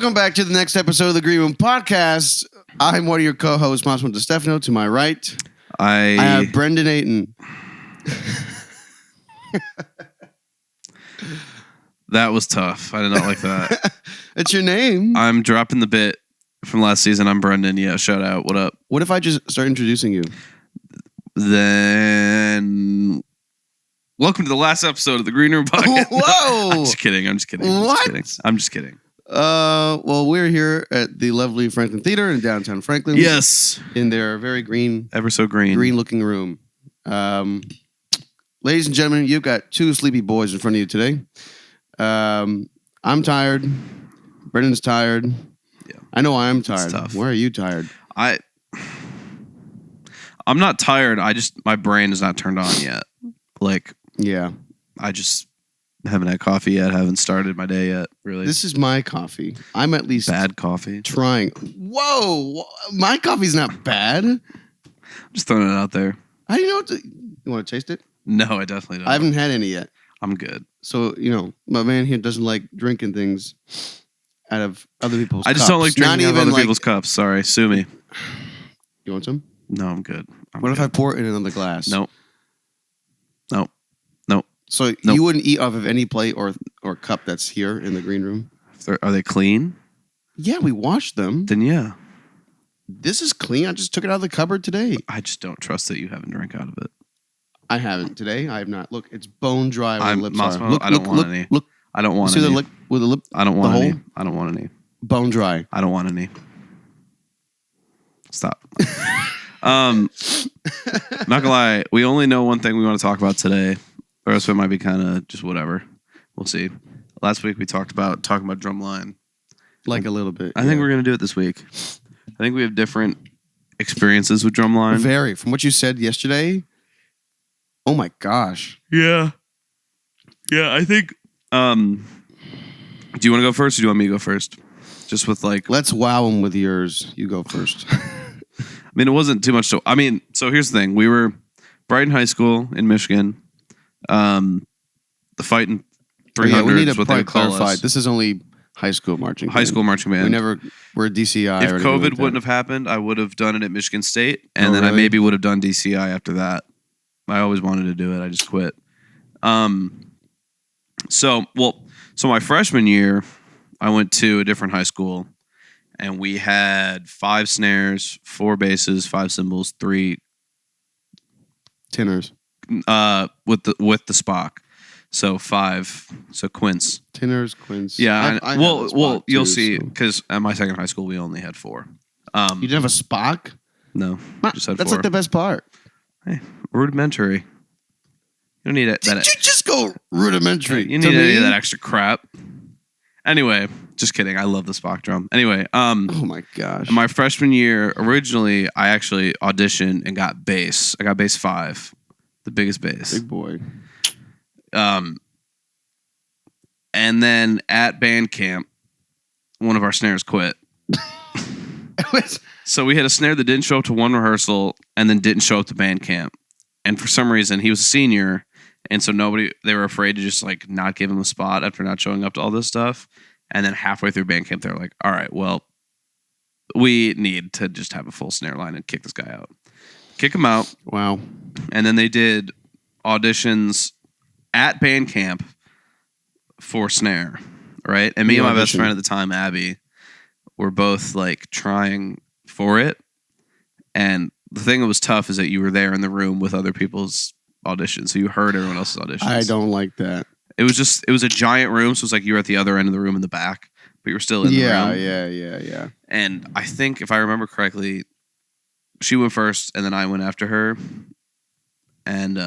Welcome back to the next episode of the Green Room Podcast. I'm one of your co-hosts, Massimo and Brendan. To my right, I have Brendan Ayton. That was tough. I did not like that. It's your name. I'm dropping the bit from last season. I'm Brendan. Yeah, shout out. What up? What if I just start introducing you? Then welcome to the last episode of the Green Room Podcast. Whoa! I'm just kidding. What? I'm just kidding. Well, we're here at the lovely Franklin Theater in downtown Franklin. Yes. In their very green, ever so green-looking room. Ladies and gentlemen, you've got two sleepy boys in front of you today. I'm tired. Brendan's tired. Yeah. I know I'm tired. It's tough. Why are you tired? I'm not tired. My brain is not turned on yet. Yeah. I just haven't had coffee yet. Haven't started my day yet, really. This is my coffee. I'm at least bad coffee. Trying. Whoa. My coffee's not bad. I'm just throwing it out there. How do you know you want to taste it? No, I definitely don't. I haven't had any yet. I'm good. So, my man here doesn't like drinking things out of other people's cups. I just don't like drinking out of other people's cups. Sorry, sue me. You want some? No, I'm good. What if I pour it in another glass? Nope. So you wouldn't eat off of any plate or cup that's here in the green room? Are they clean? Yeah, we washed them. Then yeah. This is clean. I just took it out of the cupboard today. I just don't trust that you haven't drank out of it. I haven't today. I have not. Look, it's bone dry where the lips Massimo, are. Look, I don't want any. Look. I don't want see any. The lip with the lip? I don't want the any. hole? I don't want any. Bone dry. I don't want any. Stop. Not gonna lie, we only know one thing we want to talk about today. The rest of it might be kind of just whatever. We'll see. Last week we talked about Drumline. Like a little bit. I think we're going to do it this week. I think we have different experiences with Drumline. Very. From what you said yesterday, oh my gosh. Yeah. Yeah, I think... do you want to go first or do you want me to go first? Just with Let's wow them with yours. You go first. I mean, it wasn't too much so here's the thing. We were Brighton High School in Michigan. The Fighting 300 we need is to what they call us. This is only high school marching band. High school marching band. We're DCI. If COVID wouldn't have happened, I would have done it at Michigan State, and then I maybe would have done DCI after that. I always wanted to do it. I just quit. So my freshman year, I went to a different high school, and we had 5 snares, 4 basses, 5 cymbals, 3 tenors. With the Spock, so 5, so quints. Tenors, quints. Yeah, I you'll too, see because at my second high school we only had 4. You didn't have a Spock? No, just had 4. That's the best part. Hey, rudimentary. You don't need it. Did you just go rudimentary? You need any of that extra crap. Anyway, just kidding. I love the Spock drum. Anyway, oh my gosh. My freshman year, originally, I actually auditioned and got bass. I got bass 5, the biggest bass. Big boy. And then at band camp, one of our snares quit. So we had a snare that didn't show up to one rehearsal and then didn't show up to band camp. And for some reason, he was a senior. And so they were afraid to just not give him a spot after not showing up to all this stuff. And then halfway through band camp, they were like, all right, well, we need to just have a full snare line and kick this guy out. Kick him out. Wow. And then they did auditions at band camp for snare, right? And me and my best friend at the time, Abby, were both trying for it. And the thing that was tough is that you were there in the room with other people's auditions, so you heard everyone else's auditions. I don't like that. It was a giant room, so it's you were at the other end of the room in the back, but you were still in the room. Yeah. And I think if I remember correctly, she went first, and then I went after her, and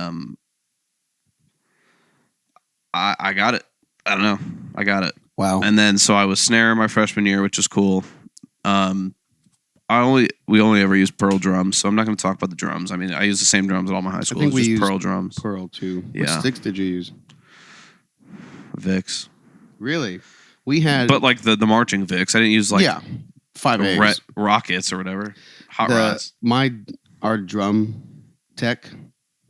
I got it. I don't know, I got it. Wow. And then so I was snare my freshman year, which is cool. We only ever used Pearl drums, so I'm not going to talk about the drums. I mean, I use the same drums at all my high schools. I think we used Pearl drums. Pearl too. Yeah. What sticks did you use? Vicks. Really? We had, but the marching Vicks. I didn't use 5 rockets or whatever. Hot rods. Our drum tech,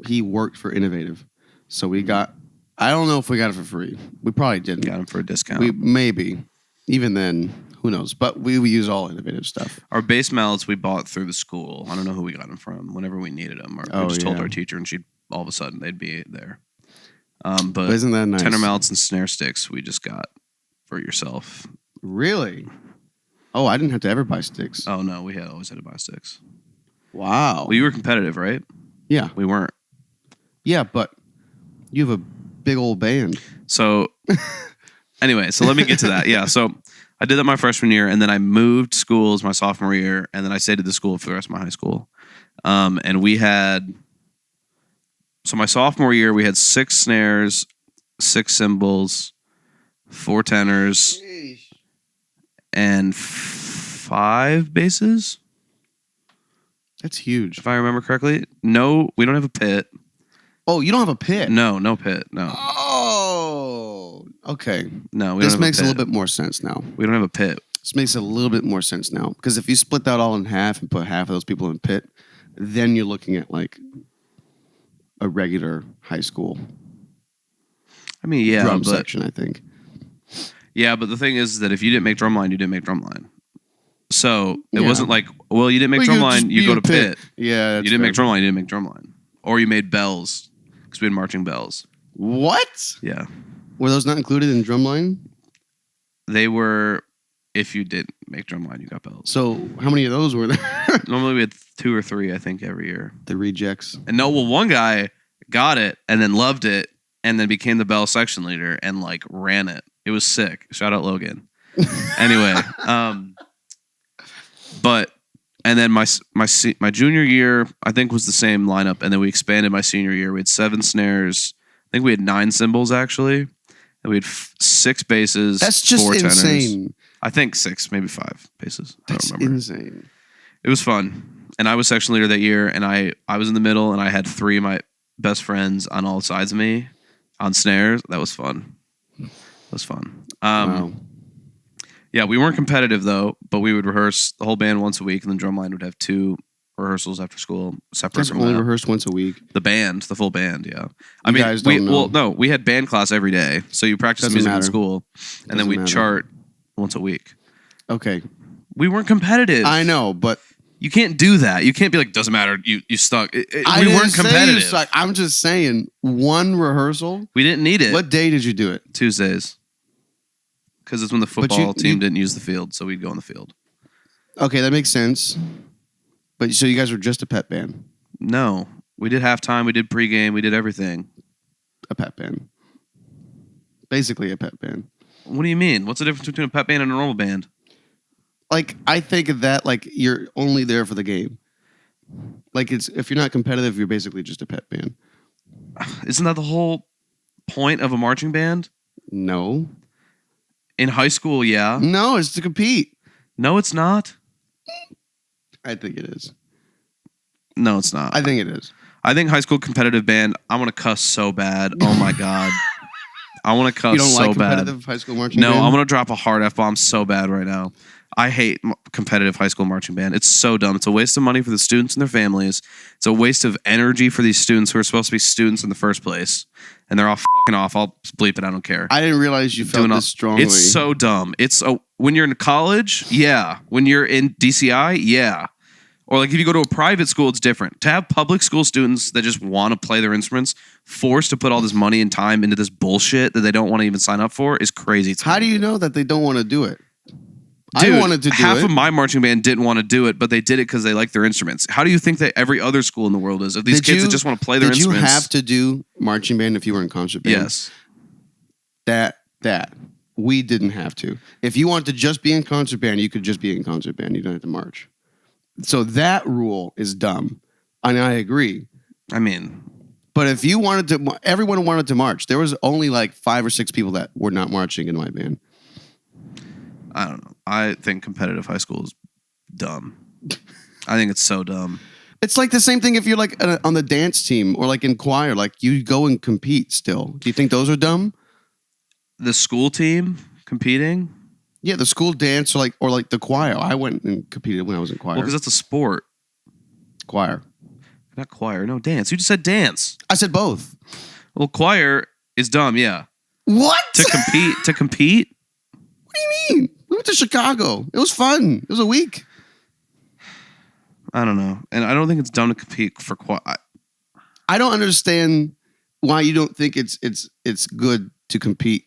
he worked for Innovative, so we got. I don't know if we got it for free. We probably didn't. Got him for a discount. Maybe. even then, who knows? But we use all innovative stuff. Our bass mallets we bought through the school. I don't know who we got them from. Whenever we needed them, or we just told our teacher, and she'd all of a sudden they'd be there. But isn't that nice? Tenor mallets and snare sticks we just got for yourself. Really? Oh, I didn't have to ever buy sticks. Oh no, we always had to buy sticks. Wow. Well, you were competitive, right? Yeah. We weren't. Yeah, but you have a big old band. So, anyway, so let me get to that. Yeah, so I did that my freshman year, and then I moved schools my sophomore year, and then I stayed at the school for the rest of my high school. And we had, so my sophomore year, we had 6 snares, 6 cymbals, 4 tenors, and 5 basses. That's huge. If I remember correctly. No, we don't have a pit. Oh, you don't have a pit? No pit. No. Oh, okay. No, this makes a little bit more sense now. We don't have a pit. This makes a little bit more sense now. Because if you split that all in half and put half of those people in pit, then you're looking at like a regular high school. I mean, yeah. Drum section, I think. Yeah, but the thing is that if you didn't make Drumline, you didn't make Drumline. So it wasn't like, well, you didn't make Drumline, you go to pit. Yeah, you didn't make Drumline, you didn't make Drumline. Or you made bells, because we had marching bells. What? Yeah. Were those not included in Drumline? They were, if you didn't make Drumline, you got bells. So how many of those were there? Normally we had 2 or 3, I think, every year. The rejects. And one guy got it and then loved it and then became the bell section leader and like ran it. It was sick. Shout out Logan. Anyway, and then my junior year I think was the same lineup, and then we expanded my senior year. We had 7 snares. I think we had 9 cymbals actually, and we had 6 basses. That's just 4 tenors. insane. I think 6, maybe 5 basses. That's I don't remember. Insane. It was fun, and I was section leader that year, and I was in the middle, and I had 3 of my best friends on all sides of me on snares. That was fun. Wow. Yeah, we weren't competitive though, but we would rehearse the whole band once a week, and then Drumline would have 2 rehearsals after school, separate from only that. rehearsed once a week. The full band, yeah. We had band class every day, so you practice music in school, and then we'd chart once a week. Okay. We weren't competitive. I know, but you can't do that. You can't be like, doesn't matter. You stuck. We weren't competitive. You suck. I'm just saying, one rehearsal. We didn't need it. What day did you do it? Tuesdays. Because it's when the football team didn't use the field, so we'd go on the field. Okay, that makes sense. But so you guys were just a pep band? No. We did halftime, we did pregame, we did everything. A pep band. Basically a pep band. What do you mean? What's the difference between a pep band and a normal band? Like, I think of that like you're only there for the game. Like, if you're not competitive, you're basically just a pep band. Isn't that the whole point of a marching band? No. In high school, yeah. No, it's to compete. No, it's not. I think it is. No, it's not. I think it is. I think high school competitive band, I want to cuss so bad. Oh my God. I want to cuss so bad. You don't like competitive high school marching band? No, I'm going to drop a hard F-bomb so bad right now. I hate competitive high school marching band. It's so dumb. It's a waste of money for the students and their families. It's a waste of energy for these students who are supposed to be students in the first place. And they're all f***ing off. I'll bleep it. I don't care. I didn't realize you felt this strongly. It's so dumb. When you're in college, yeah. When you're in DCI, yeah. Or like if you go to a private school, it's different. To have public school students that just want to play their instruments forced to put all this money and time into this bullshit that they don't want to even sign up for is crazy. How do you know that they don't want to do it? Dude, I wanted to do half it. of my marching band didn't want to do it, but they did it because they like their instruments. How do you think that every other school in the world is? If these kids that just want to play their instruments. Did you have to do marching band if you were in concert band? Yes. That. We didn't have to. If you wanted to just be in concert band, you could just be in concert band. You don't have to march. So that rule is dumb. And I agree. I mean. But if you wanted to, everyone wanted to march. There was only like 5 or 6 people that were not marching in my band. I don't know. I think competitive high school is dumb. I think it's so dumb. It's like the same thing if you're like on the dance team or like in choir. Like you go and compete still. Do you think those are dumb? The school team competing? Yeah, the school dance or like the choir. I went and competed when I was in choir. Well, because that's a sport. Choir. Not choir. No, dance. You just said dance. I said both. Well, choir is dumb, yeah. What? To compete? What do you mean? We went to Chicago. It was fun. It was a week. I don't know. And I don't think it's dumb to compete for I don't understand why you don't think it's good to compete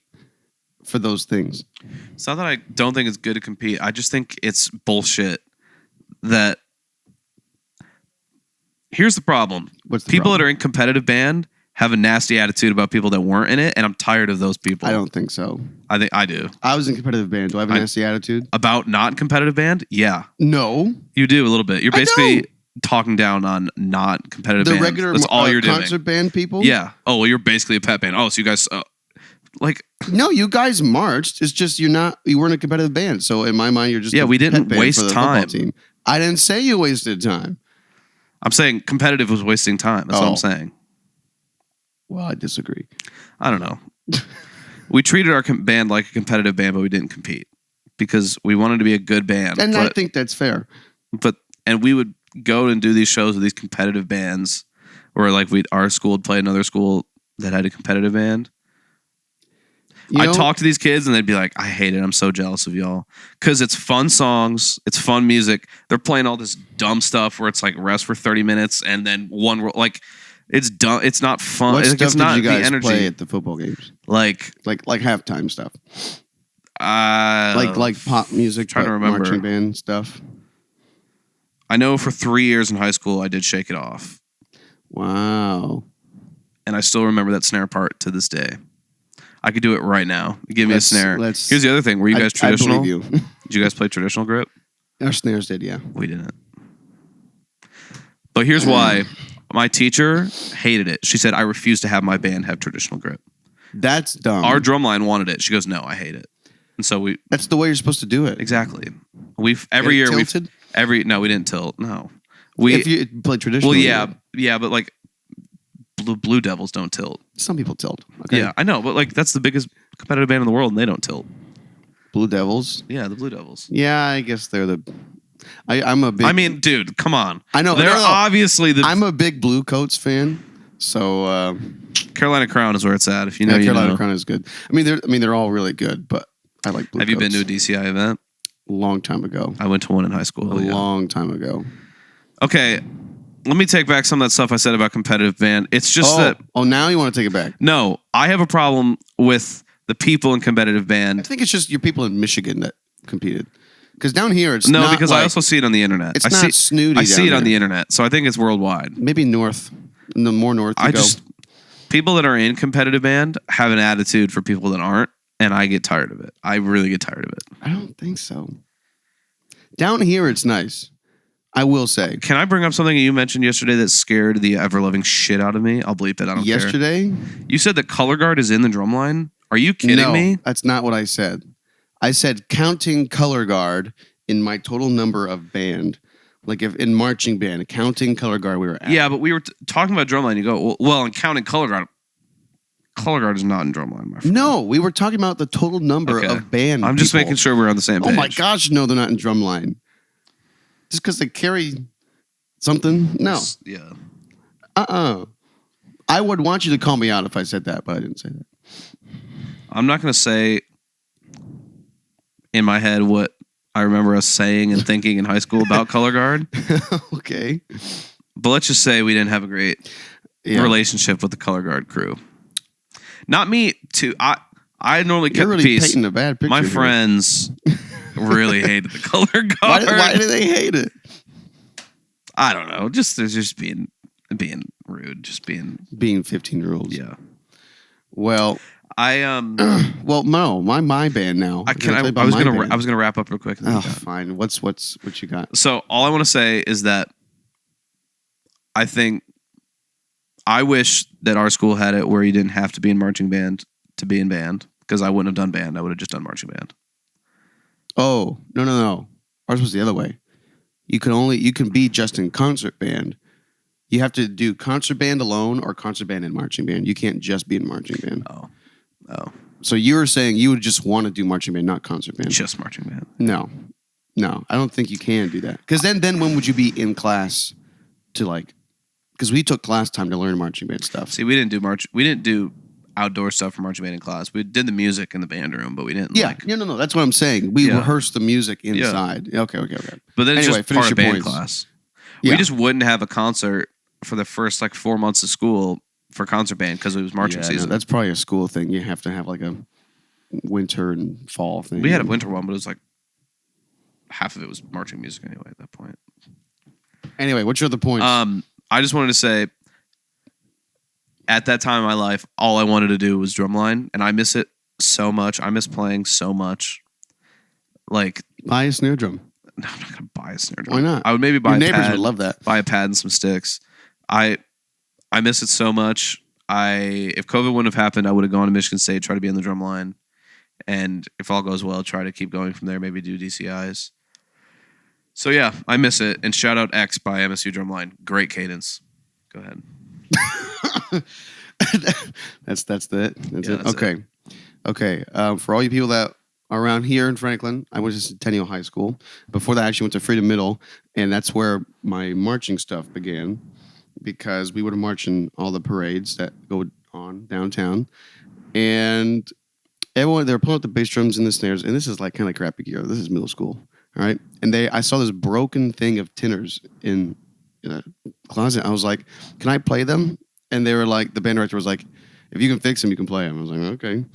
for those things. It's not that I don't think it's good to compete. I just think it's bullshit that... Here's the problem. What's the people problem? that are in competitive band have a nasty attitude about people that weren't in it, and I'm tired of those people. I don't think so. I think I do. I was in competitive band. Do I have a nasty attitude? About not competitive band? Yeah. No. You do a little bit. You're basically talking down on not competitive The bands. regular That's all you're doing. concert band people? Yeah. Oh, well, you're basically a pet band. Oh, so you guys... No, you guys marched. It's just you weren't a competitive band. So in my mind, you're just we didn't pet band waste for the time. football team. I didn't say you wasted time. I'm saying competitive was wasting time. That's what I'm saying. Well, I disagree. I don't know. We treated our band like a competitive band, but we didn't compete because we wanted to be a good band. And I think that's fair. And we would go and do these shows with these competitive bands where like our school would play another school that had a competitive band. I'd talk to these kids and they'd be like, I hate it. I'm so jealous of y'all. Because it's fun songs. It's fun music. They're playing all this dumb stuff where it's like rest for 30 minutes and then like it's dumb. It's not fun. What it's stuff not did you guys the energy. play at the football games? Like halftime stuff. Like pop music, trying to remember. Marching band stuff. I know for 3 years in high school, I did Shake It Off. Wow. And I still remember that snare part to this day. I could do it right now. Give me a snare. Here's the other thing. Were you guys traditional? I believe you. Did you guys play traditional grip? Our snares did, yeah. We didn't. But here's why. My teacher hated it. She said, I refuse to have my band have traditional grip. That's dumb. Our drumline wanted it. She goes, no, I hate it. And so that's the way you're supposed to do it. Exactly. Every year tilted? No, we didn't tilt. No. If you play traditional. Well, yeah, but like Blue Devils don't tilt. Some people tilt. Okay. Yeah, I know, but like that's the biggest competitive band in the world and they don't tilt. Blue Devils? Yeah, the Blue Devils. Yeah, I guess they're the... I'm a big... I mean, dude, come on. I know. They're obviously the... I'm a big Blue Coats fan, so... Carolina Crown is where it's at. If you know, Carolina Crown is good. I mean, they're all really good, but I like Blue Coats. Have you been to a DCI event? A long time ago. I went to one in high school. A long time ago. Okay, let me take back some of that stuff I said about competitive band. It's just that... Oh, now you want to take it back? No, I have a problem with the people in competitive band. I think it's just your people in Michigan that competed. Because down here, it's no, not because like, I also see it on the internet. It's not snooty. I see it on the here. internet, so I think it's worldwide. Maybe north. The more north you go. People that are in competitive band have an attitude for people that aren't, and I get tired of it. I really get tired of it. I don't think so. Down here, it's nice. I will say. Can I bring up something you mentioned yesterday that scared the ever-loving shit out of me? I'll bleep it. I don't care. Yesterday? You said that color guard is in the drumline? Are you kidding me? No, that's not what I said. I said counting color guard in my total number of band. Like if in marching band, counting color guard we were at. Yeah, but we were talking about drumline. You go, well, and counting color guard is not in drumline, my friend. No, we were talking about the total number of band I'm just making sure we're on the same page. Oh my gosh, no, they're not in drumline. Just because they carry something? No. Yeah. I would want you to call me out if I said that, but I didn't say that. I'm not going to say in my head what I remember us saying and thinking in high school about color guard. Okay. But let's just say we didn't have a great relationship with the color guard crew. Not me, too. I normally kept really peace. Painting a bad picture. My friends really hated the color guard. Why do they hate it? I don't know. They're just being rude. Just being 15-year-olds. Yeah. Well, well, no, my band now. I was gonna wrap up real quick. Oh, fine. What you got? So all I want to say is that I wish that our school had it where you didn't have to be in marching band to be in band, because I wouldn't have done band. I would have just done marching band. Oh, no. Ours was the other way. You can be just in concert band. You have to do concert band alone or concert band and marching band. You can't just be in marching band. Oh. So you were saying you would just want to do marching band, not concert band. Just marching band. No, I don't think you can do that. Because then when would you be in class to like? Because we took class time to learn marching band stuff. See, we didn't do outdoor stuff for marching band in class. We did the music in the band room, but we didn't. Yeah, no. That's what I'm saying. We rehearsed the music inside. Yeah. Okay. But then Anyway, it's just part of band points. class. Yeah. We just wouldn't have a concert for the first 4 months of school for concert band because it was marching season. No, that's probably a school thing. You have to have like a winter and fall thing. We had a winter one, but it was like half of it was marching music anyway at that point. Anyway, what's your other points? I just wanted to say, at that time in my life, all I wanted to do was Drumline, and I miss it so much. I miss playing so much. Like, buy a snare drum. No, I'm not gonna buy a snare drum. Why not? I would maybe buy Your a neighbors pad, would love that. buy a pad and some sticks. I miss it so much. If COVID wouldn't have happened, I would have gone to Michigan State, try to be in the Drumline, and if all goes well, try to keep going from there. Maybe do DCIs. So yeah, I miss it. And shout out X by MSU Drumline. Great cadence. Go ahead. That's it. That's it. That's Okay. For all you people that are around here in Franklin, I went to Centennial High School. Before that, I actually went to Freedom Middle, and that's where my marching stuff began, because we would march in all the parades that go on downtown, and everyone, they were pulling out the bass drums and the snares, and this is like kind of crappy gear. This is middle school, all right? And I saw this broken thing of tenors in a closet. I was like, can I play them? And they were like, the band director was like, if you can fix them, you can play them. I was like, okay. And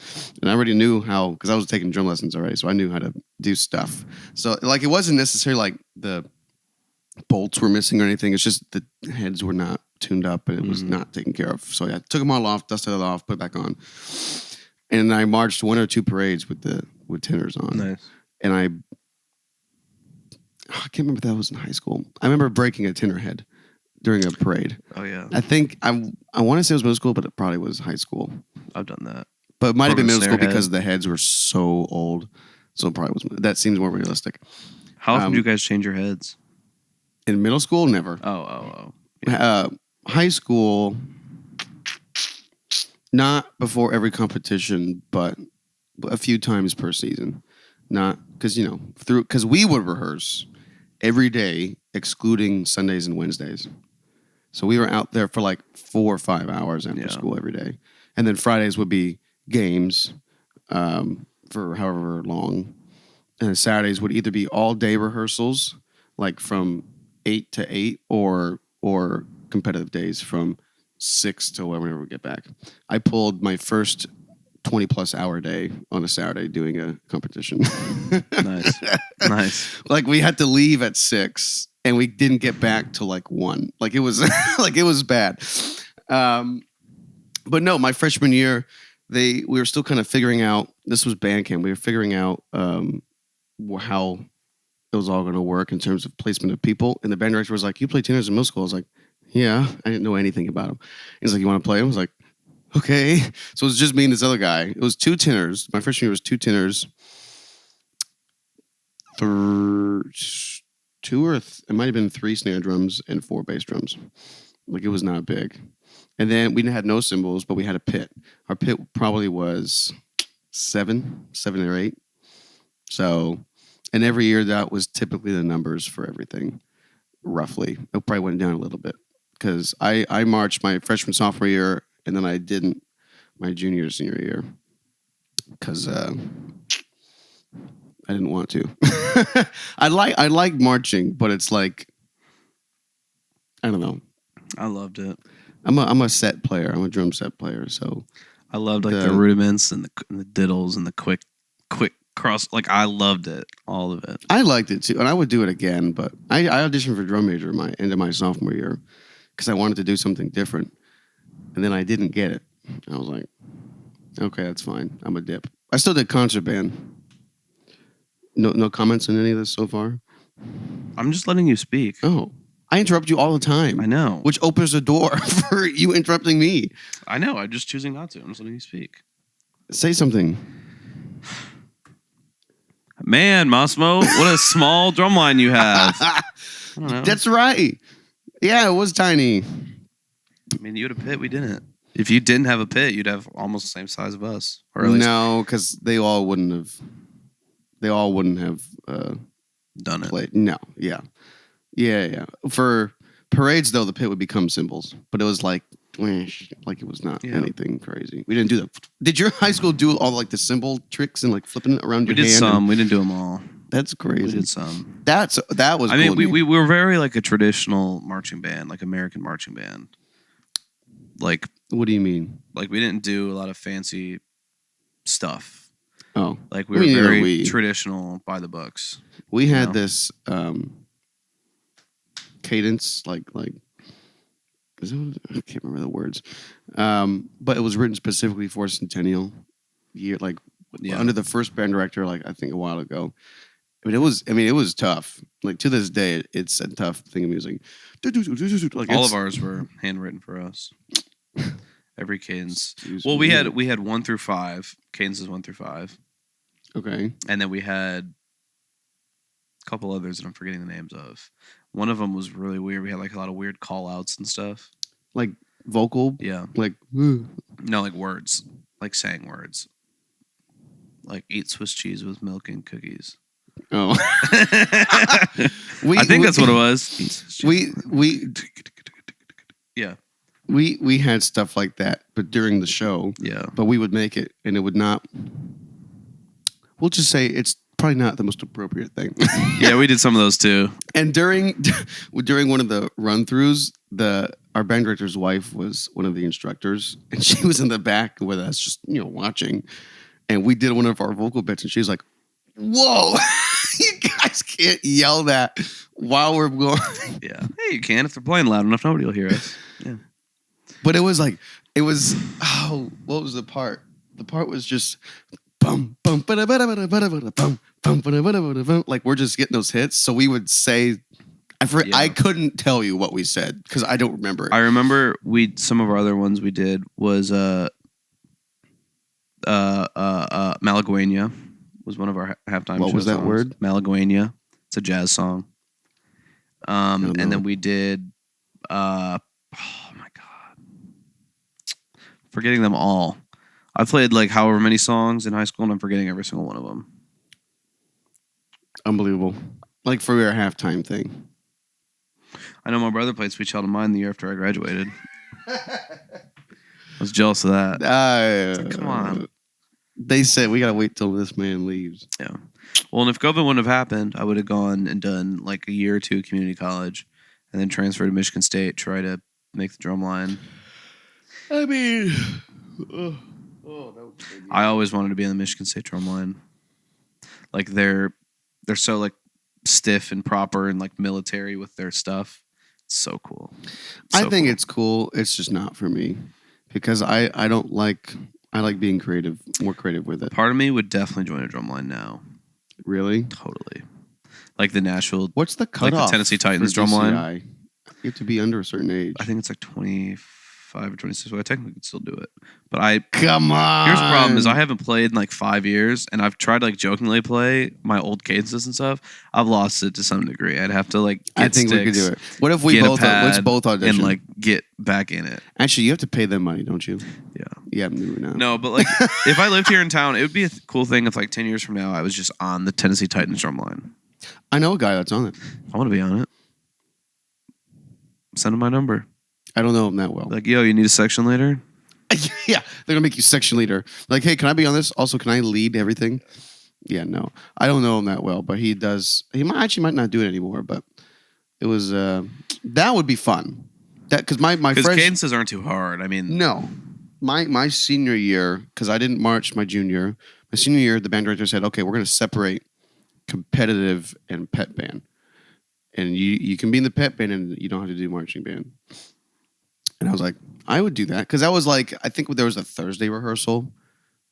I already knew how, because I was taking drum lessons already, so I knew how to do stuff. So it wasn't necessarily like the bolts were missing or anything. It's just the heads were not tuned up and it was not taken care of. So I took them all off, dusted it off, put it back on. And I marched 1 or 2 parades with tenors on. Nice. And I can't remember if that was in high school. I remember breaking a tenor head during a parade. Oh yeah. I think I want to say it was middle school, but it probably was high school. I've done that. But it might have been middle school snare because head. the heads were so old. So it probably was. That seems more realistic. How often do you guys change your heads? In middle school, never. Oh. High school, not before every competition, but a few times per season. Not because because we would rehearse every day, excluding Sundays and Wednesdays. So we were out there for like 4 or 5 hours after school every day, and then Fridays would be games for however long, and then Saturdays would either be all day rehearsals, like from 8 to 8, or competitive days from 6 till whenever we get back. I pulled my first 20+ hour day on a Saturday doing a competition. Nice. Like we had to leave at 6 and we didn't get back till like 1. Like it was it was bad. But no, my freshman year, we were still kind of figuring out, this was band camp. We were figuring out how it was all going to work in terms of placement of people. And the band director was like, you play tenors in middle school? I was like, yeah, I didn't know anything about him. He's like, you want to play him? I was like, okay. So it was just me and this other guy. It was 2 tenors. My freshman year was 2 tenors. It might have been 3 snare drums and 4 bass drums. Like it was not big. And then we had no cymbals, but we had a pit. Our pit probably was 7 or 8. So, and every year that was typically the numbers for everything, roughly. It probably went down a little bit because I marched my freshman, sophomore year, and then I didn't my junior, senior year because I didn't want to. I like marching, but it's like, I don't know. I loved it. I'm a set player. I'm a drum set player. So I loved the rudiments and the diddles and the quick cross. Like I loved it, all of it. I liked it too, and I would do it again. But I auditioned for drum major into my sophomore year because I wanted to do something different, and then I didn't get it. I was like, okay, that's fine. I'm a dip. I still did concert band. No comments on any of this so far? I'm just letting you speak. Oh, I interrupt you all the time. I know. Which opens the door for you interrupting me. I know. I'm just choosing not to. I'm just letting you speak. Say something. Man, Massimo, what a small drum line you have. I don't know. That's right. Yeah, it was tiny. I mean, you had a pit. We didn't. If you didn't have a pit, you'd have almost the same size of us. Or at least no, because they all wouldn't have. They all wouldn't have done it. Played. No, yeah. For parades though, the pit would become cymbals, but it was like like it was not anything crazy. We didn't do that. Did your high school do all like the cymbal tricks and like flipping it around your hand? We did some. We didn't do them all. That's crazy. We did some. That was. I cool mean, we were very like a traditional marching band, like American marching band. Like, what do you mean? Like we didn't do a lot of fancy stuff. Oh, like we were very traditional by the books. We had this cadence, like. I can't remember the words, but it was written specifically for Centennial year, like under the first band director, like I think a while ago. I mean, it was tough. Like to this day, it's a tough thing of music. Like all of ours were handwritten for us. Every cadence. Well, we had 1 through 5. Cadences 1 through 5. Okay. And then we had a couple others that I'm forgetting the names of. One of them was really weird. We had like a lot of weird call outs and stuff. Like vocal? Yeah. Like, no, like words. Like saying words. Like eat Swiss cheese with milk and cookies. Oh. I think that's what it was. Yeah. We had stuff like that, but during the show. Yeah. But we would make it, and it would not. We'll just say it's probably not the most appropriate thing. Yeah, we did some of those too. And during one of the run-throughs, our band director's wife was one of the instructors, and she was in the back with us, just watching. And we did one of our vocal bits, and she was like, "Whoa, you guys can't yell that while we're going." Yeah, hey, you can if they're playing loud enough. Nobody will hear us. Yeah, but it was what was the part? The part was just bum bum bum bum bum. Like we're just getting those hits, so we would say. I couldn't tell you what we said because I don't remember it. I remember some of our other ones we did was Malagueña was one of our halftime shows. What was that songs. word? Malagueña. It's a jazz song. And then we did oh my god. Forgetting them all. I played like however many songs in high school and I'm forgetting every single one of them. Unbelievable. Like for our halftime thing. I know my brother played Sweet Child of Mine the year after I graduated. I was jealous of that. Like, come on. They said we gotta wait till this man leaves. Yeah. Well, and if COVID wouldn't have happened, I would have gone and done like a year or two community college, and then transferred to Michigan State, try to make the Drumline. I mean, I always wanted to be in the Michigan State Drumline. Like they're so like stiff and proper and like military with their stuff. It's so cool. I think it's cool. It's just not for me because I don't like. I like being creative, more creative with it. Part of me would definitely join a Drumline now. Really? Totally. Like the Nashville. What's the cutoff? Like the Tennessee Titans Drumline. You have to be under a certain age. I think it's like 25 or 26. So I technically could still do it. But come on. Here's the problem: is I haven't played in like 5 years, and I've tried to like jokingly play my old cadences and stuff. I've lost it to some degree. I'd have to like. I think we could do it. What if we let's both audition and like get back in it? Actually, you have to pay them money, don't you? Yeah. Yeah, maybe not. No, but like if I lived here in town, it would be a cool thing if like 10 years from now I was just on the Tennessee Titans Drumline. I know a guy that's on it. I want to be on it. Send him my number. I don't know him that well. Like, yo, you need a section leader? Yeah, they're gonna make you section leader. Like, hey, can I be on this? Also, can I lead everything? Yeah, no, I don't know him that well, but he does. He might not do it anymore, but it was that would be fun. That because my because friends cadences aren't too hard. I mean, no, my senior year because I didn't march my junior. My senior year, the band director said, okay, we're gonna separate competitive and pet band, and you can be in the pet band and you don't have to do marching band. And I was like, I would do that because that was like I think there was a Thursday rehearsal,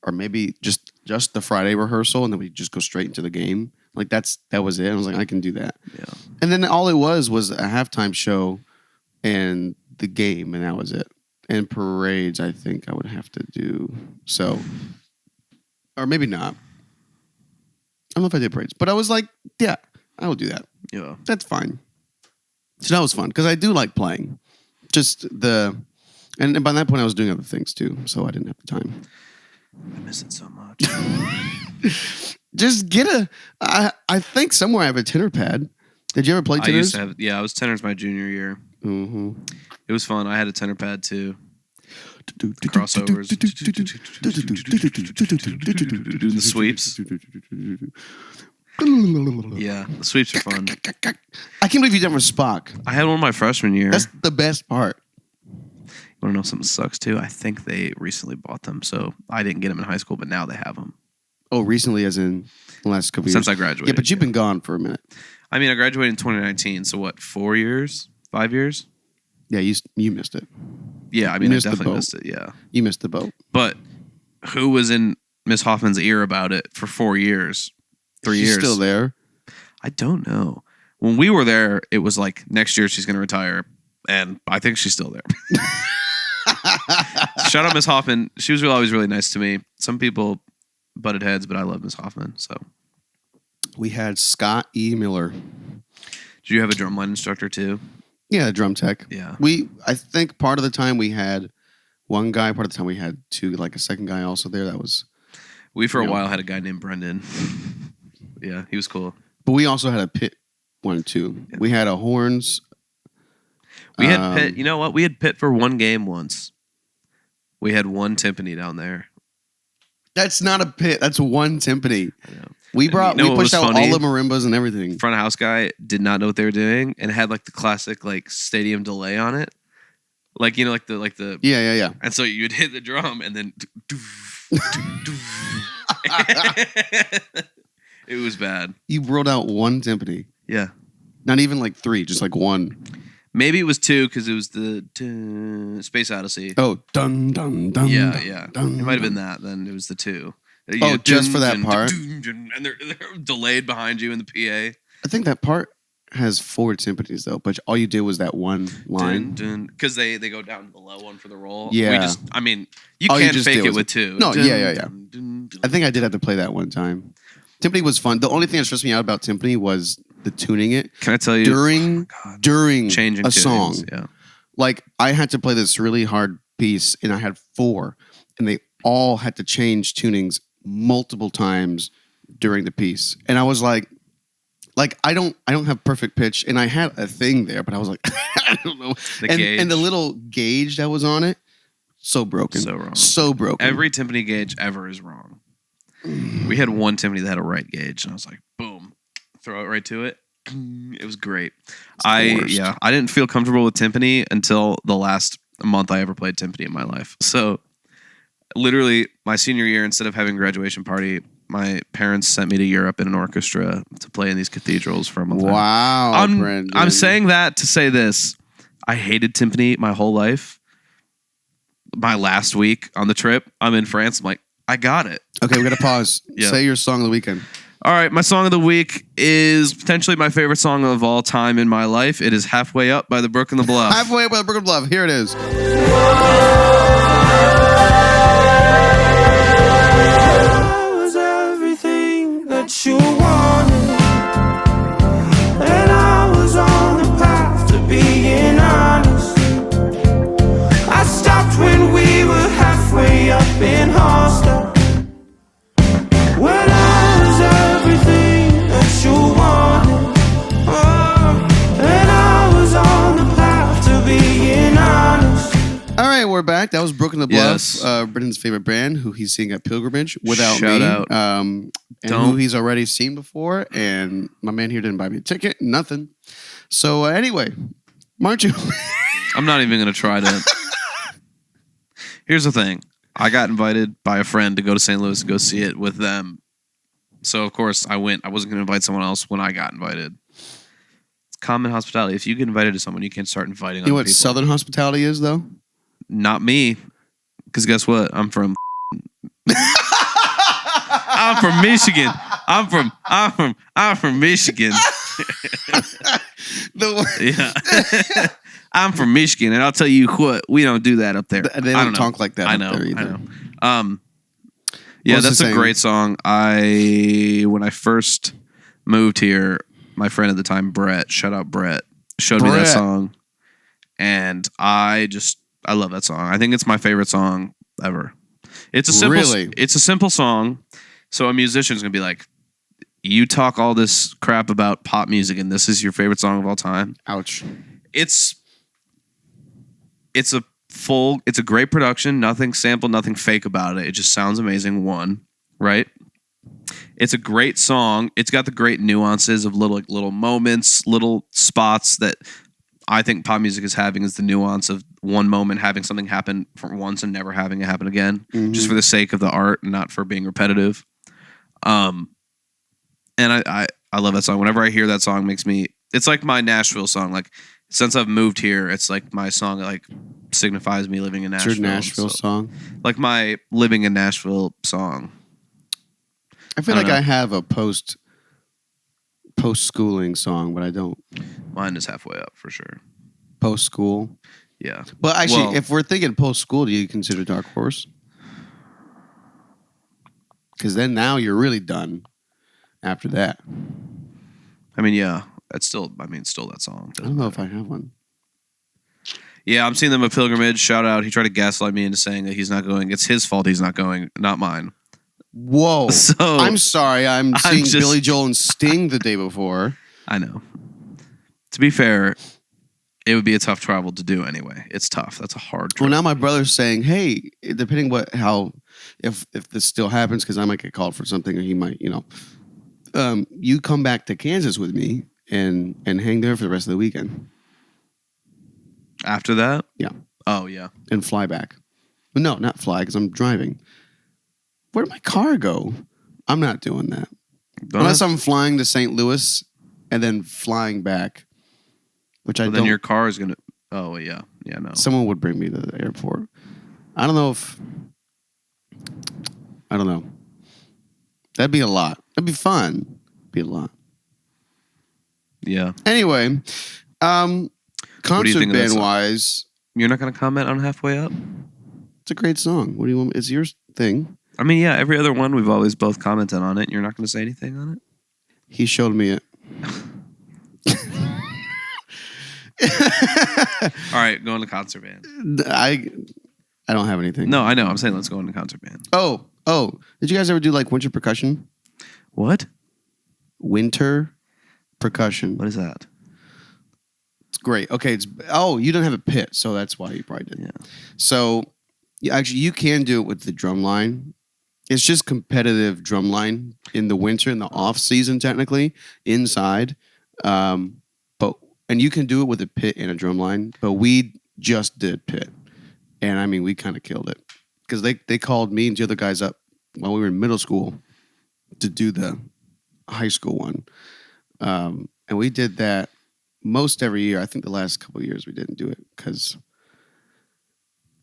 or maybe just the Friday rehearsal, and then we just go straight into the game. Like that was it. I was like, I can do that. Yeah. And then all it was a halftime show and the game, and that was it. And parades, I think I would have to do so, or maybe not. I don't know if I did parades, but I was like, yeah, I will do that. Yeah, that's fine. So that was fun because I do like playing. Just and by that point I was doing other things too, so I didn't have the time. I miss it so much. Just get I think somewhere I have a tenor pad. Did you ever play tenors? I used to have, I was tenors my junior year. Mm-hmm. It was fun. I had a tenor pad too. crossovers, the sweeps. Yeah, the sweeps are fun. I can't believe you did it for Spock. I had one my freshman year. That's the best part. You want to know something sucks too? I think they recently bought them, so I didn't get them in high school, but now they have them. Oh, recently, as in the last couple years? Since I graduated. Yeah, but you've been gone for a minute. I mean, I graduated in 2019, so what, 4 years? 5 years? Yeah, you missed it. Yeah, I mean, I definitely missed it, yeah. You missed the boat. But who was in Miss Hoffman's ear about it for 4 years? 3 years? She's still there? I don't know. When we were there, it was like, next year she's going to retire, and I think she's still there. Shout out Miss Hoffman. She was always really nice to me. Some people butted heads, but I love Miss Hoffman, so. We had Scott E. Miller. Did you have a drumline instructor too? Yeah, a drum tech. Yeah. I think part of the time we had one guy, part of the time we had two, like a second guy also there. That was. We for a while had a guy named Brendan. Yeah, he was cool. But we also had a pit one too. Yeah. We had a horns. We had pit. You know what? We had pit for one game once. We had one timpani down there. That's not a pit. That's one timpani. I know. We pushed out all the marimbas and everything. Front of house guy did not know what they were doing and had like the classic like stadium delay on it. Like, you know, like the Yeah. And so you'd hit the drum and then it was bad. You rolled out one timpani. Yeah. Not even like three, just like one. Maybe it was two because it was the Space Odyssey. Oh, dun dun dun. Yeah. Dun, it might have been that. Then it was the two. Just for that part? And they're delayed behind you in the PA. I think that part has 4 timpanis though, but all you did was that one line. Because they go down below one for the roll. Yeah. You can't fake it with two. No, yeah. I think I did have to play that one time. Timpani was fun. The only thing that stressed me out about timpani was the tuning it. Can I tell you? During changing a song. Yeah. Like, I had to play this really hard piece, and I had 4, and they all had to change tunings multiple times during the piece. And I was like I don't have perfect pitch, and I had a thing there, but I was like, I don't know. And the little gauge that was on it, so broken. So wrong. So broken. Every timpani gauge ever is wrong. We had one timpani that had a right gauge, and I was like, boom, throw it right to it. It was great. I didn't feel comfortable with timpani until the last month I ever played timpani in my life. So literally my senior year, instead of having a graduation party, my parents sent me to Europe in an orchestra to play in these cathedrals for a month. Wow. I'm saying that to say this. I hated timpani my whole life. My last week on the trip, I'm in France. I'm like, I got it. Okay, we got to pause. Yeah. Say your song of the weekend. All right, my song of the week is potentially my favorite song of all time in my life. It is Halfway Up by the Brook and the Bluff. Halfway Up by the Brook and the Bluff. Here it is. I was everything that you wanted, and I was on the path to being honest. I stopped when we were halfway up in Hostel. When I was everything that you wanted, and I was on the path to being honest. All right, we're back. That was Brook and the Bluff, Yes. Brendan's favorite band, who he's seeing at Pilgrimage without Shout me. out. And who he's already seen before. And my man here didn't buy me a ticket, nothing. So anyway, aren't you? I'm not even going to try to. Here's the thing. I got invited by a friend to go to St. Louis and go see it with them. So, of course, I went. I wasn't going to invite someone else when I got invited. It's common hospitality. If you get invited to someone, you can't start inviting You know other what people. Southern hospitality is, though? Not me. Because guess what? I'm from... I'm from Michigan. I'm from Michigan. Yeah. I'm from Michigan, and I'll tell you what, we don't do that up there. They don't talk like that I up know. there either. I know. Yeah, that's a great song. When I first moved here, my friend at the time, Brett, shout out Brett, showed me that song, and I love that song. I think it's my favorite song ever. It's a simple song. So a musician's gonna be like, you talk all this crap about pop music, and this is your favorite song of all time. Ouch. It's a full. It's a great production. Nothing sampled, nothing fake about it. It just sounds amazing. One, right? It's a great song. It's got the great nuances of little moments, little spots that I think pop music is having, is the nuance of one moment having something happen for once and never having it happen again, just for the sake of the art and not for being repetitive. And I love that song. Whenever I hear that song, it's like my Nashville song. Like, since I've moved here, it's like my song that like signifies me living in Nashville. It's your Nashville song? Like my living in Nashville song. I feel like I have a post-schooling song, but I don't. Mine is halfway up for sure. Post-school? Yeah. Well, actually, if we're thinking post-school, do you consider Dark Horse? Because then now you're really done after that. I mean, yeah. That's still that song. I don't know if I have one. Yeah, I'm seeing them a pilgrimage. Shout out. He tried to gaslight me into saying that he's not going. It's his fault he's not going, not mine. Whoa. So, I'm sorry. I'm seeing Billy Joel and Sting the day before. I know. To be fair, it would be a tough travel to do anyway. It's tough. That's a hard trip. Well, now my brother's saying, hey, depending if this still happens, because I might get called for something, or he might, you come back to Kansas with me and hang there for the rest of the weekend. After that? Yeah. Oh, yeah. And fly back. No, not fly, because I'm driving. Where'd my car go? I'm not doing that. Unless I'm flying to St. Louis and then flying back, which I don't. Then your car is going to... Oh, yeah. Yeah, no. Someone would bring me to the airport. I don't know. That'd be a lot. That'd be fun. Be a lot. Yeah. Anyway, concert band wise, you're not going to comment on Halfway Up? It's a great song. What do you want? It's your thing. I mean, yeah, every other one we've always both commented on it. You're not going to say anything on it? He showed me it. All right, go into concert band. I don't have anything. No, I know. I'm saying let's go into concert band. Oh. Did you guys ever do like winter percussion? What? Winter percussion. What is that? It's great. Okay. You don't have a pit, so that's why you probably did. Yeah. So you can do it with the Drumline. It's just competitive Drumline in the winter, in the off season, technically inside. And you can do it with a pit and a Drumline, but we just did pit, and I mean we kind of killed it because they called me and the other guys up while we were in middle school to do the high school one, and we did that most every year. I think the last couple of years we didn't do it because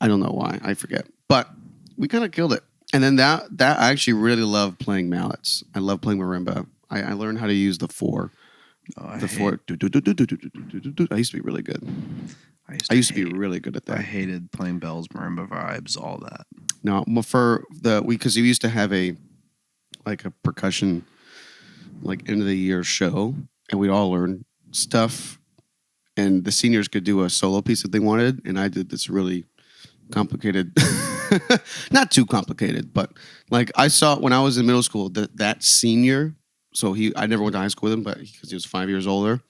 I don't know why, I forget, but we kind of killed it. And then that I actually really love playing mallets. I love playing marimba. I learned how to use the four. I used to be really good. I used to be really good at that. I hated playing bells, marimba vibes, all that. No, because we used to have a percussion end of the year show, and we'd all learn stuff, and the seniors could do a solo piece if they wanted, and I did this really complicated, not too complicated, but I saw when I was in middle school that senior. So I never went to high school with him, but because he was 5 years older,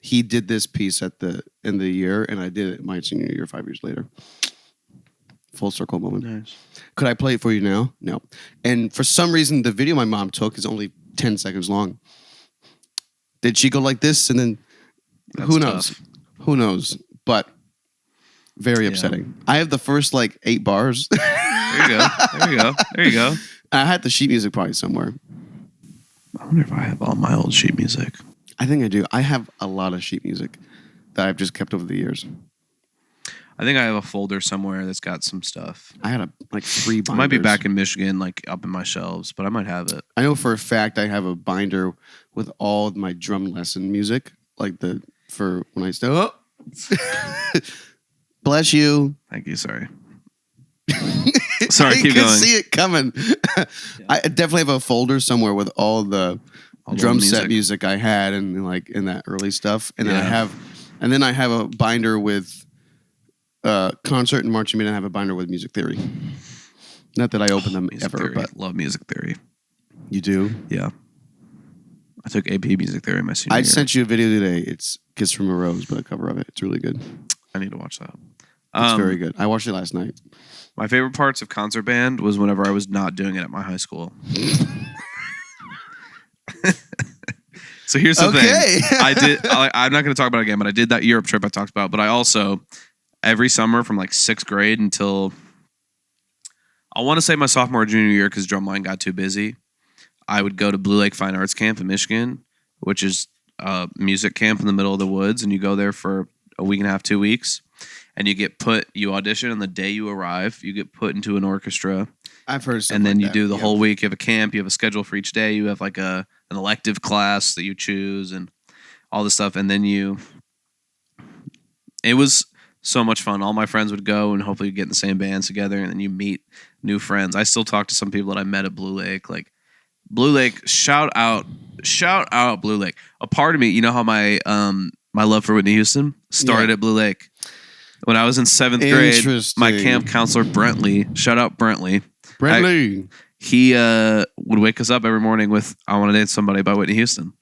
he did this piece at the end of the year, and I did it my senior year 5 years later. Full circle moment. Nice. Could I play it for you now? No. And for some reason, the video my mom took is only 10 seconds long. Did she go like this? And then who knows? Tough. Who knows? But very upsetting. I have the first 8 bars. There you go. I had the sheet music probably somewhere. I wonder if I have all my old sheet music. I think I do. I have a lot of sheet music that I've just kept over the years. I think I have a folder somewhere that's got some stuff. I had 3 binders. It might be back in Michigan, up in my shelves, but I might have it. I know for a fact I have a binder with all of my drum lesson music, for when I start. Oh, bless you. Thank you. Sorry. Sorry, keep I going. can see it coming. Yeah. I definitely have a folder somewhere with all the drum set music I had and in that early stuff, and then I have a binder with concert and marching band. I have a binder with music theory. Not that I open them ever, theory. but love music theory. You do? Yeah. I took AP music theory my senior year. I sent you a video today. It's "Kiss from a Rose," but a cover of it. It's really good. I need to watch that. It's very good. I watched it last night. My favorite parts of concert band was whenever I was not doing it at my high school. So here's the thing. I'm not going to talk about it again, but I did that Europe trip I talked about. But I also, every summer from like 6th grade until, I want to say my sophomore or junior year, because Drumline got too busy, I would go to Blue Lake Fine Arts Camp in Michigan, which is a music camp in the middle of the woods. And you go there for a week and a half, 2 weeks. And you audition on the day you arrive. You get put into an orchestra. I've heard something. And then like you that. do the whole week. You have a camp. You have a schedule for each day. You have like an elective class that you choose and all this stuff. And then it was so much fun. All my friends would go and hopefully get in the same bands together. And then you meet new friends. I still talk to some people that I met at Blue Lake. Like Blue Lake, shout out Blue Lake. A part of me, you know how my love for Whitney Houston started at Blue Lake. When I was in 7th grade, my camp counselor, Brentley, shout out Brentley. He would wake us up every morning with I Want to Dance Somebody by Whitney Houston.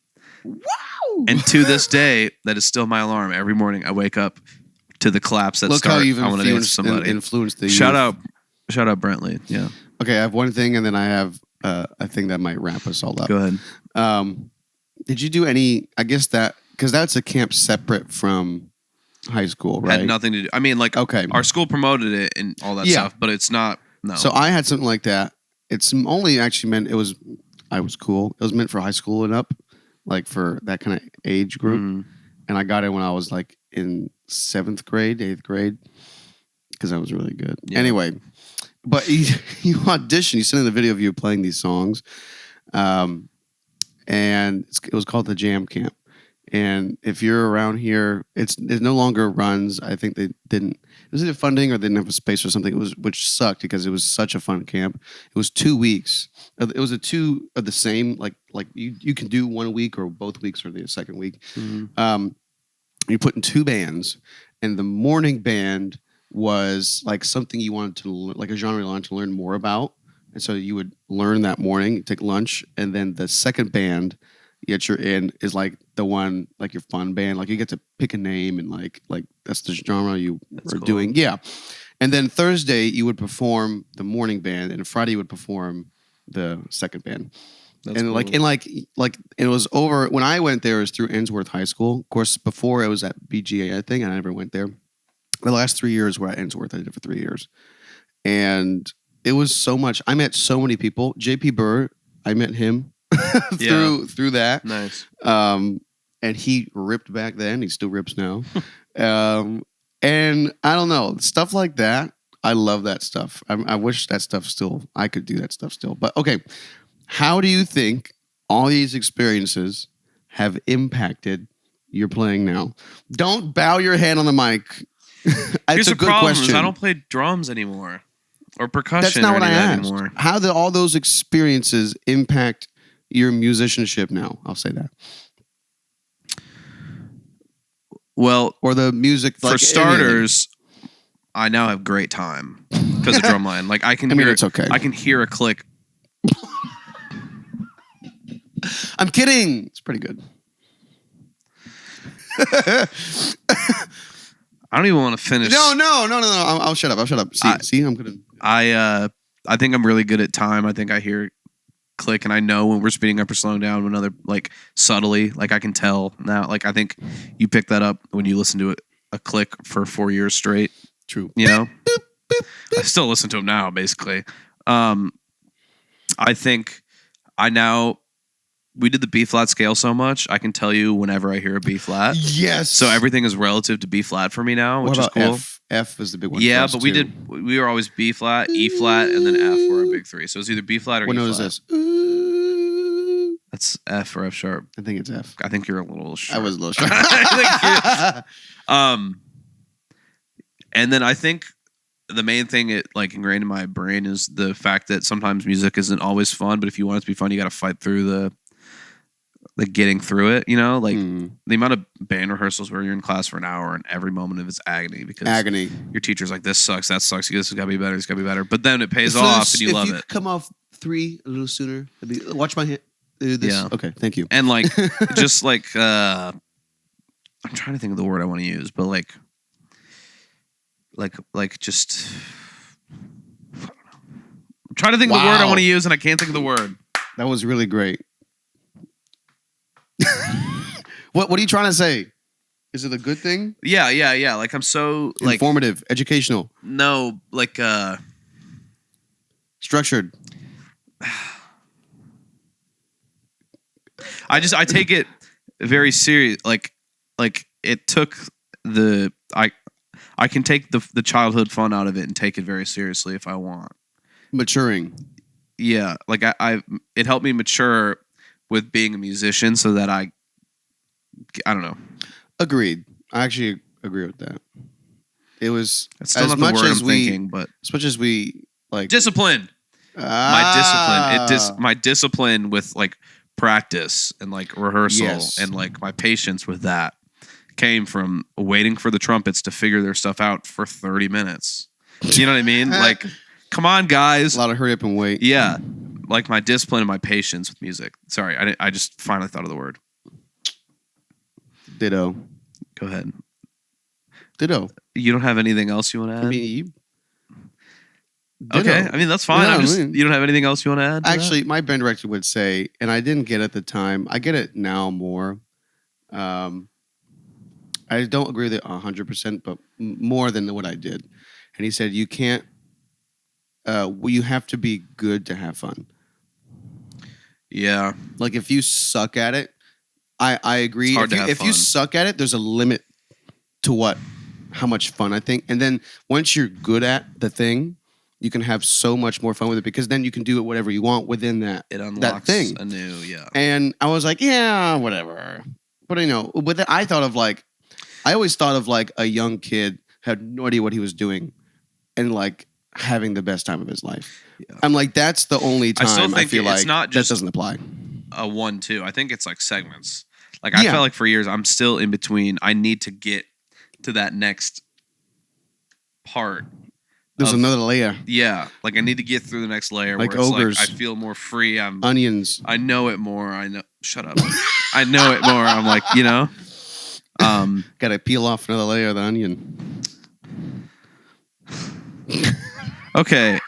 Wow. And to this day, that is still my alarm. Every morning I wake up to the claps that start I Want to Dance Somebody. Influenced the shout out Brentley. Yeah. Okay, I have one thing and then I have a thing that might wrap us all up. Go ahead. Did you do any, I guess that, because that's a camp separate from high school, right? Had nothing to do. I mean, like, okay, our school promoted it and all that stuff, but it's not. No. So I had something like that. It's only actually meant I was cool. It was meant for high school and up, like for that kind of age group. And I got it when I was like in 7th grade, 8th grade, because I was really good. Yeah. Anyway, but you audition. You send in the video of you playing these songs, and it was called the Jam Camp. And if you're around here, it no longer runs. I think they didn't. It was either funding or they didn't have a space or something. Which sucked because it was such a fun camp. It was 2 weeks. It was a two of the same. Like you can do 1 week or both weeks or the second week. You put in 2 bands, and the morning band was like something you wanted to like a genre you wanted to learn more about, and so you would learn that morning, take lunch, and then the second band. Yet you're in is like the one like your fun band, like you get to pick a name and like that's the genre you were doing, yeah. And then Thursday you would perform the morning band, and Friday you would perform the second band. That's and cool. It was over when I went there. It was through Ainsworth High School. Of course, before it was at BGA, I think, and I never went there. The last 3 years were at Ainsworth. I did it for 3 years, and it was so much. I met so many people. JP Burr, I met him. through that. Nice. And he ripped back then. He still rips now. And I don't know. Stuff like that. I love that stuff. I wish that stuff still, I could do that stuff still. But okay. How do you think all these experiences have impacted your playing now? Don't bow your head on the mic. It's a good question. I don't play drums anymore. Or percussion. That's not what I asked. Anymore. How did all those experiences impact your musicianship now? I'll say that. Well, or the music. For starters, I now have great time because of Drumline. Like I can hear it's okay. I can hear a click. I'm kidding. It's pretty good. I don't even want to finish. No. I'll shut up. See, I'm gonna. I think I'm really good at time. I think I hear click and I know when we're speeding up or slowing down. Another like subtly, like I can tell now. Like I think you pick that up when you listen to a click for 4 years straight. True. You know, I still listen to them now. Basically, I think we did the B flat scale so much. I can tell you whenever I hear a B flat. Yes. So everything is relative to B flat for me now, which is cool. F is the big one. Yeah, but we were always B flat, E flat, and then F were a big 3. So it's either B flat or E flat. What note is this? That's F or F sharp. I think it's F. I think you're a little sharp. I was a little sharp. And then I think the main thing it like ingrained in my brain is the fact that sometimes music isn't always fun, but if you want it to be fun, you got to fight through the getting through it, you know, like the amount of band rehearsals where you're in class for an hour and every moment of it's agony because your teacher's like, this sucks, that sucks, this has got to be better, this got to be better. But then it pays off and you love it. If you come off 3 a little sooner, watch my hand. Do this. Yeah. Okay, thank you. And like, just like, I'm trying to think of the word I want to use, but like, just. I'm trying to think of the word I want to use, and I can't think of the word. That was really great. What are you trying to say? Is it a good thing? Yeah. Like I'm so informative, educational. No, structured. I take it very serious. Like it took I can take the childhood fun out of it and take it very seriously if I want. Maturing. Yeah, like it helped me mature with being a musician, so that I don't know. Agreed. I actually agree with that. It was That's still not the word I'm thinking, but as much as we like discipline. My discipline with like practice and like rehearsal and like my patience with that came from waiting for the trumpets to figure their stuff out for 30 minutes. You know what I mean? Like, come on, guys. A lot of hurry up and wait. Yeah. Like my discipline and my patience with music. Sorry, I just finally thought of the word. Ditto. Go ahead. Ditto. You don't have anything else you want to add? I mean, okay. I mean, that's fine. Yeah, you don't have anything else you want to add? Actually, my band director would say, and I didn't get it at the time. I get it now more. I don't agree with it 100%, but more than what I did. And he said, you can't, you have to be good to have fun. Yeah. Like if you suck at it, I agree. It's hard to have if fun. you suck at it, there's a limit to how much fun I think. And then once you're good at the thing, you can have so much more fun with it because then you can do it whatever you want within that. It unlocks that thing. A new, yeah. And I was like, yeah, whatever. But with it, I always thought of like a young kid had no idea what he was doing and like having the best time of his life. Yeah. I'm like, that's the only time I feel like that doesn't apply. A 1-2. I think it's like segments. Like I felt like for years I'm still in between. I need to get to that next part. There's another layer. Yeah, like I need to get through the next layer. Like where it's ogres. Like I feel more free. Onions. I know it more. I know. Shut up. I know it more. I'm like, Gotta peel off another layer of the onion. Okay,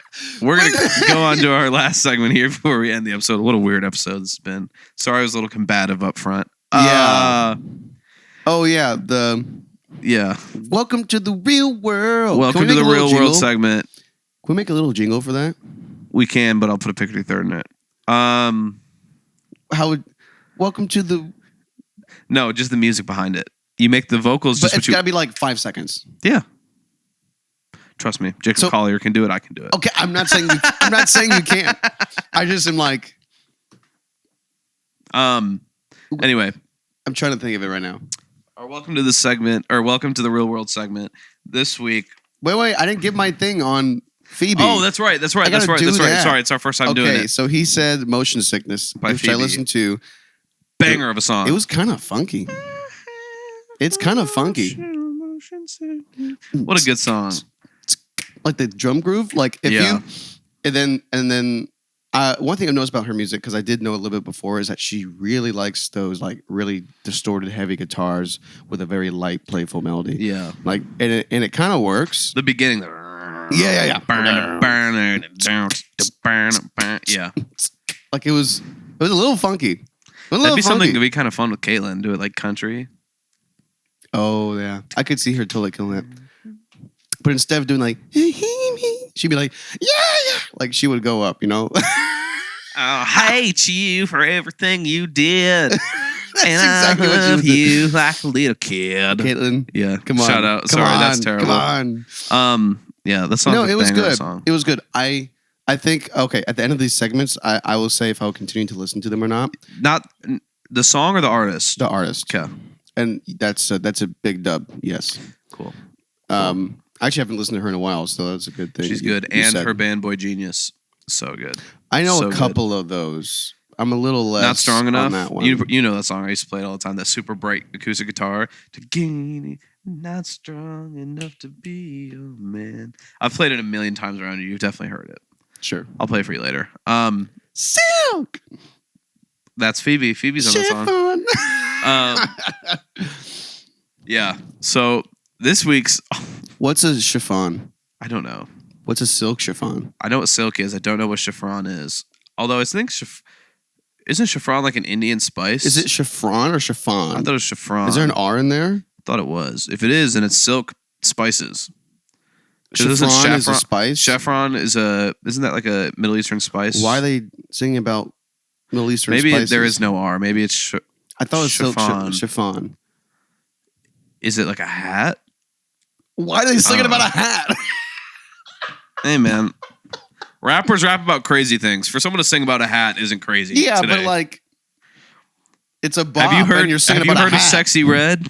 we're going to go on to our last segment here before we end the episode. What a weird episode this has been. Sorry I was a little combative up front. Yeah. Yeah. Welcome to the real world. Welcome to the real world segment. Can we make a little jingle for that? We can, but I'll put a pickety third in it. Welcome to the... No, just the music behind it. You make the vocals but it's got to be like 5 seconds. Yeah. Trust me, Jacob Collier can do it. I can do it. Okay, I'm not saying you can't. I just am like. Anyway, I'm trying to think of it right now. Welcome to this segment, or welcome to the real world segment. This week. Wait! I didn't give my thing on Phoebe. Oh, that's right. Sorry, it's our first time doing it. Okay, so he said "Motion Sickness," which Phoebe. I listened to. Banger of a song. It was kind of funky. It's kind of funky. What a good song. Like the drum groove, like if you, and then one thing I've noticed about her music, because I did know a little bit before, is that she really likes those like really distorted heavy guitars with a very light, playful melody. Yeah, like and it kind of works. The beginning. Yeah. Yeah. Like it was a little funky. That'd be something to be kind of fun with Caitlin. Do it like country. Oh yeah, I could see her totally killing it. But instead of doing like, she'd be like, yeah, like she would go up, I hate you for everything you did. That's and exactly I what love you like a little kid. Caitlin, yeah, come on, shout out. Sorry, that's terrible. Come on. Yeah, that song. No, it was good. Song. It was good. I think at the end of these segments, I will say if I'll continue to listen to them or not. Not the song or the artist. The artist. Okay, and that's a big dub. Yes. Cool. I actually haven't listened to her in a while, so that's a good thing. She's good, and her band Boy Genius, so good. I know a couple of those. I'm a little less not strong enough. On that one. You know that song I used to play it all the time. That super bright acoustic guitar. Not strong enough to be a man. I've played it a million times around you. You've definitely heard it. Sure, I'll play it for you later. Silk. That's Phoebe. Phoebe's on the song. Yeah. So this week's What's a chiffon? I don't know. What's a silk chiffon? I know what silk is. I don't know what chiffon is. Although I think isn't chiffon like an Indian spice? Is it chiffon or chiffon? I thought it was chiffon. Is there an R in there? I thought it was. If it is, then it's silk spices. Chiffon is a spice? Saffron isn't that like a Middle Eastern spice? Why are they singing about Middle Eastern Maybe spices? there is no R. Maybe it's I thought it was chiffon. chiffon. Is it like a hat? Why are they singing about a hat? Hey, man. Rappers rap about crazy things. For someone to sing about a hat isn't crazy. Yeah, today. but like, it's a bop. Have you heard? And you're singing Have you about heard a of hat. Sexy Red?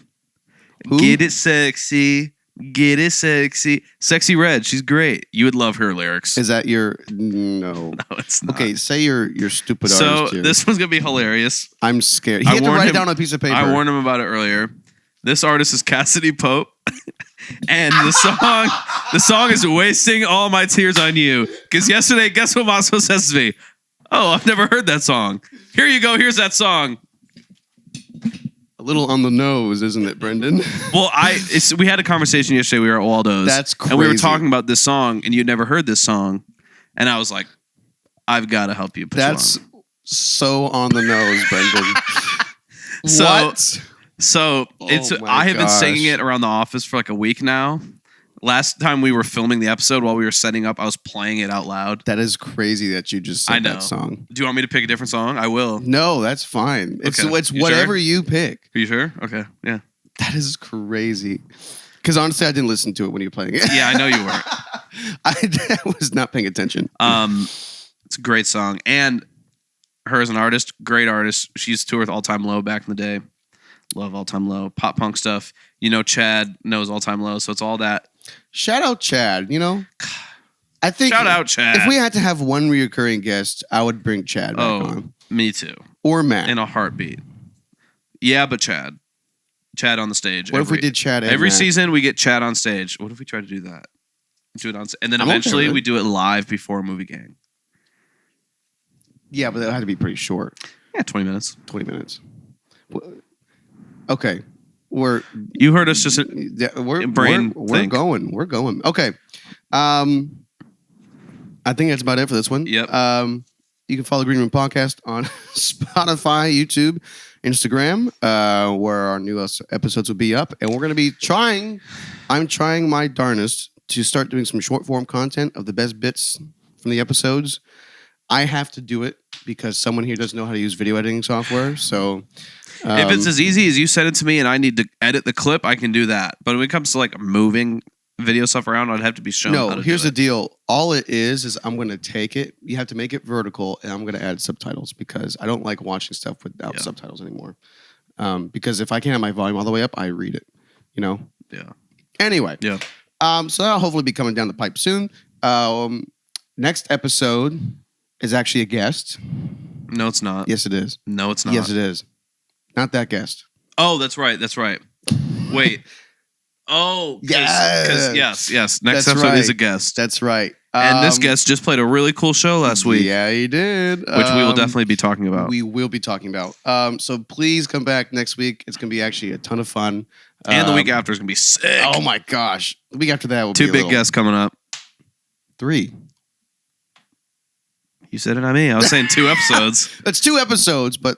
Who? Get it sexy. Get it sexy. Sexy Red. She's great. You would love her lyrics. Is that your no? No, it's not. Okay, say your stupid So artist here. this one's gonna be hilarious. I'm scared. He I had to warned write it him- down on a piece of paper. I warned him about it earlier. This artist is Cassidy Pope, and the song is "Wasting All My Tears on You." Because yesterday, guess what Massimo says to me? Oh, I've never heard that song. Here you go. Here's that song. A little on the nose, isn't it, Brendan? Well, we had a conversation yesterday. We were at Waldo's. That's And we were crazy. talking about this song, and you'd never heard this song, and I was like, I've got to help you. Put That's you on. so on the nose, Brendan. So- What? So Oh my I have been gosh. singing it around the office for like a week now. Last time we were filming the episode while we were setting up, I was playing it out loud. That is crazy that you just said I know. that song. Do you want me to pick a different song? I will. No, that's fine. It's Okay. it's You whatever sure? you pick. Are you sure? Okay. Yeah. That is crazy. Because honestly, I didn't listen to it when you were playing it. Yeah, I know you weren't. I was not paying attention. It's a great song. And her as an artist, great artist. She used to tour with All Time Low back in the day. Love All Time Low. Pop punk stuff. You know, Chad knows All Time Low, so it's all that. Shout out Chad. You know, I think Shout out Chad. If we had to have one reoccurring guest, I would bring Chad back on, me too. or Matt. In a heartbeat. Yeah, but Chad. Chad on the stage. What if we did Chad and every Matt? season we get Chad on stage. What if we try to do that? Do it on and then I'm okay eventually with it. we do it live before Movie Gang. Yeah, but that had to be pretty short. Yeah, 20 minutes. 20 minutes. Okay. You heard us just We're brain we're think. going. We're going. Okay. I think that's about it for this one. Yep. You can follow Green Room Podcast on Spotify, YouTube, Instagram, where our newest episodes will be up. And we're going to be I'm trying my darnest to start doing some short form content of the best bits from the episodes. I have to do it because someone here doesn't know how to use video editing software. So if it's as easy as you send it to me and I need to edit the clip, I can do that. But when it comes to like moving video stuff around, I'd have to be shown how no, to here's do the deal. All it is I'm going to take it. You have to make it vertical, and I'm going to add subtitles because I don't like watching stuff without subtitles anymore. Because if I can't have my volume all the way up, I read it. You know. Yeah. Anyway. Yeah. So that'll hopefully be coming down the pipe soon. Next episode is actually a guest. No, it's not. Yes, it is. No, it's not. Yes, it is. Not that guest. Oh, that's right. That's right. Wait. Oh, Yes. yes. Next That's episode right. is a guest. That's right. And this guest just played a really cool show last week, Yeah, he did. which we will definitely be talking about. We will be talking about. So please come back next week. It's going to be actually a ton of fun. And the week after is going to be sick. Oh my gosh. The week after that will be Two a big little- guests coming up. 3. You said it, not me. I was saying 2 episodes. It's 2 episodes, but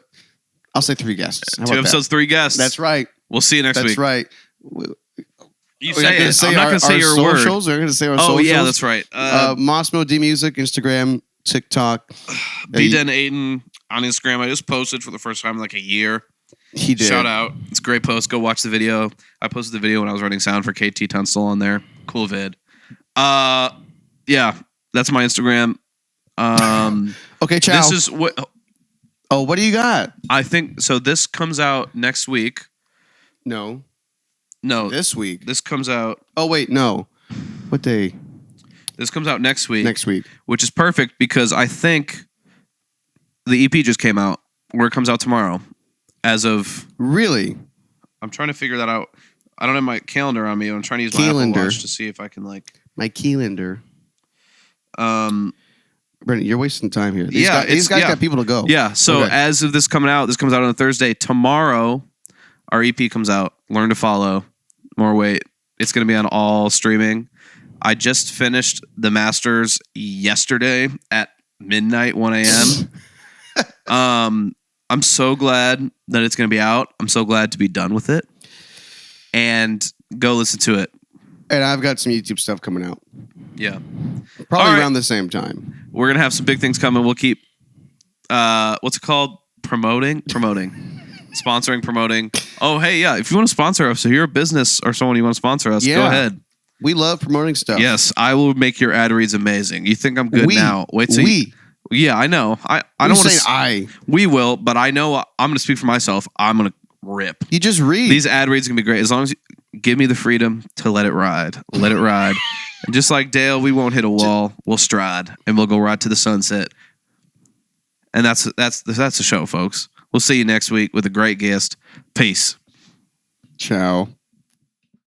I'll say 3 guests. How 2 about episodes, 3 guests. that? That's right. We'll see you next That's week. right. You We're not say gonna it. I'm not going to say our your word. socials. We're going to say our Oh, socials. yeah, that's right. Massimo D Music, Instagram, TikTok. B-Den Aiden on Instagram. I just posted for the first time in like a year. He did. Shout out. It's a great post. Go watch the video. I posted the video when I was writing sound for KT Tunstall on there. Cool vid. Yeah, that's my Instagram. Okay, ciao. This is what what do you got? I think. So this comes out next week. No, No, this week. this comes out. Oh, wait, no. What day? This comes out next week. Next week. Which is perfect because I think the EP just came out, where it comes out tomorrow. As of, Really? I'm trying to figure that out. I don't have my calendar on me. I'm trying to use my Apple Calendar. Watch to see if I can like. My calendar. Brendan, you're wasting time here. These Yeah, these guys yeah. got people to go. Yeah. So Okay. as of this coming out, this comes out on a Thursday. Tomorrow, our EP comes out. Learn to Follow. More weight. It's going to be on all streaming. I just finished the Masters yesterday at midnight, 1 a.m. I'm so glad that it's going to be out. I'm so glad to be done with it. And go listen to it. And I've got some YouTube stuff coming out. Yeah. Probably All around the same time. We're going to have some big things coming. We'll keep, what's it called? Promoting. Sponsoring, promoting. Oh, hey, yeah. If you want to sponsor us, if you're a business or someone you want to sponsor us, go ahead. We love promoting stuff. Yes, I will make your ad reads amazing. You think I'm good now? Wait till yeah, I know. I don't want to. We will, but I know I'm going to speak for myself. I'm going to rip. You just read. These ad reads are going to be great as long as you give me the freedom to let it ride. Let it ride. And just like Dale, we won't hit a wall. We'll stride and we'll go right to the sunset. And that's the show, folks. We'll see you next week with a great guest. Peace. Ciao.